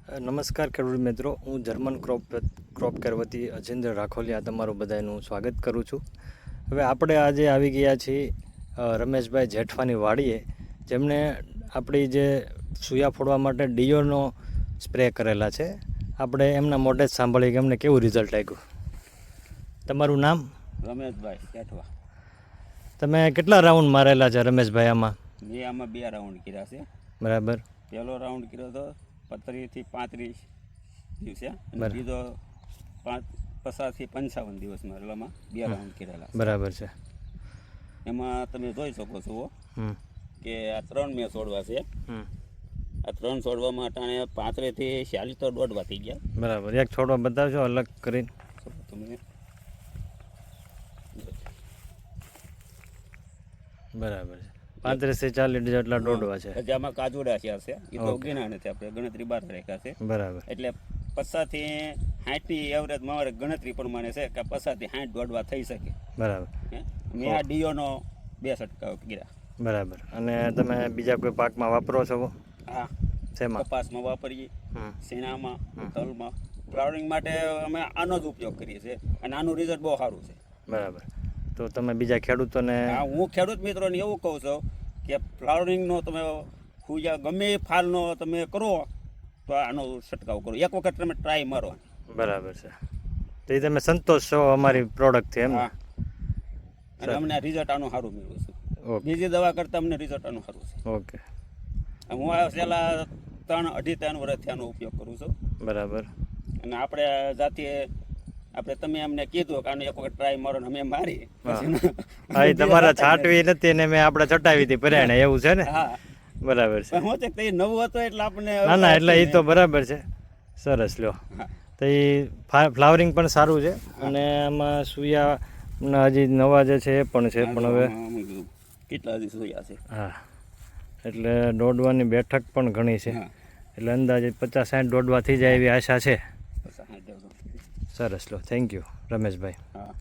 નમસ્કાર ખેડૂત મિત્રો, હું જર્મન ક્રોપ કેર વતી અજેન્દ્ર રાખોલિયા તમારું બધાનું સ્વાગત કરું છું. હવે આપણે આજે આવી ગયા છીએ રમેશભાઈ જેઠવાની વાડીએ, જેમણે આપણી જે સૂયા ફોડવા માટે ડીઓનો સ્પ્રે કરેલા છે. આપણે એમના મોઢે જ સાંભળીએ કે એમને કેવું રિઝલ્ટ આવ્યું. તમારું નામ? રમેશભાઈ જેઠવા. તમે કેટલા રાઉન્ડ મારેલા છે રમેશભાઈ આમાં? મેં આમાં 2 રાઉન્ડ કર્યા છે. બરાબર. પહેલો રાઉન્ડ કર્યો હતો 25 થી 35 દિવસે અને બીજો 50 થી 55 દિવસ મારેલામાં 2 રાઉન્ડ કરેલા. બરાબર છે. એમાં તમે જોઈ શકો છો કે આ 3 મેં છોડવા છે. આ 3 છોડવામાં અટાણે 35 થી 46 તો દોડવા થઈ ગયા. બરાબર. એક છોડવા બતાવશો અલગ કરીને? તમે બરાબર છે. 35 થી 40 જેટલા દોડવા છે. હજી આમાં કાજુડા છે, એ તો ગીના નથી, આપણે ગણતરી બહાર રાખ્યા છે. બરાબર. એટલે 50 થી 60 ની એવરેજ મારે ગણતરી પ્રમાણે છે કે 50 થી 60 દોડવા થઈ શકે. બરાબર. મેં આ ડીઓનો 2 છંટકાવ કર્યા. બરાબર. અને તમે બીજા કોઈ પાકમાં વાપરો છો? હા, શેમાં? કપાસમાં વાપરીએ, શેણામાં, તલમાં. ફ્લાવરિંગ માટે અમે આનો જ ઉપયોગ કરીએ છીએ અને આનું રિઝલ્ટ બહુ સારું છે. બરાબર. તો તમે બીજા ખેડૂતોને? હા, હું ખેડૂત મિત્રોને એવું કહું છું કે ફ્લાવરિંગનો તમે ખુજા ગમે ફાલનો તમે કરો તો આનો છંટકાવ કરો, એક વખત તમે ટ્રાય મારો. બરાબર છે. તો એ તમે સંતોષ છો અમારી પ્રોડક્ટથી એમ? હા, અને અમને રિઝલ્ટ આનું સારું મળ્યું છે. બીજી દવા કરતાં અમને રિઝલ્ટ આનું સારું છે. ઓકે. હું આ છેલ્લા 3-3.5 વર્ષથી આનો ઉપયોગ કરું છું. બરાબર. અને આપણે જાતે તમે અમને કીધું કે આનો એક વખત ટ્રાય મારો ને અમે મારી. હા, એ તમારા છાંટવી નથી ને મેં આપણે ચટાવી હતી પર્યાણે, એવું છે ને? હા, બરાબર છે. હું છે કે નવું હતો એટલે આપણે ના એટલે એ તો બરાબર છે. સરસ. લ્યો, તો એ ફ્લાવરિંગ પણ સારું છે અને આમાં સૂયાના હજી નવા જે છે એ પણ છે, પણ હવે કેટલા હજી સૂયા છે. હા, એટલે દોડવાની બેઠક પણ ઘણી છે, એટલે અંદાજે 50-60 દોડવા થઈ જાય એવી આશા છે. સરસ. લો, થેન્ક યુ રમેશભાઈ. હા.